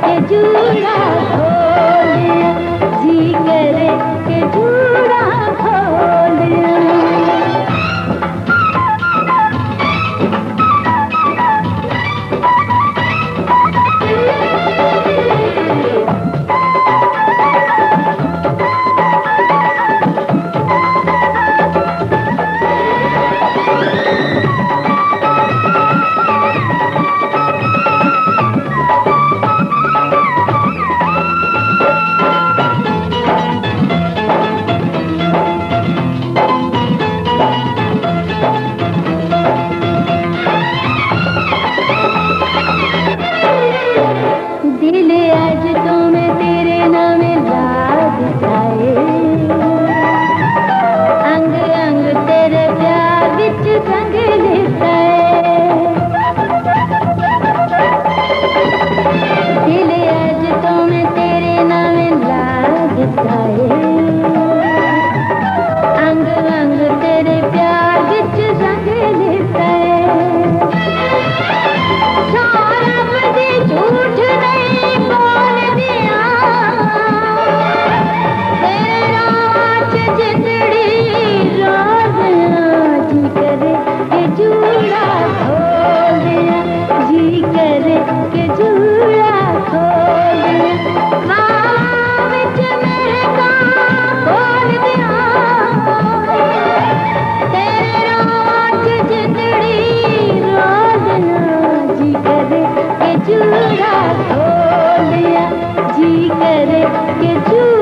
के जूड़ा खोलिया, जी करे के जूड़ा खोलिया। दिल आज तो मैं तेरे नाम लाग जाए, अंग अंग तेरे प्यार विच संग लेता है। दिल आज तो मैं तेरे नाम लाग जाए, अंग अंग तेरे प्यार विच संग लेता है। सारा बदे झूठ नहीं बोल दिया, तेरा आज जिंदड़ी रोज जी करे के जूड़ा खोलिया, जी करे के जूड़ा खोलिया। बाहों विच मेरे खोल दिया, तेरा आज जिंदड़ी रोज जी करे के जूड़ा खोलिया, जी करे के जूड़ा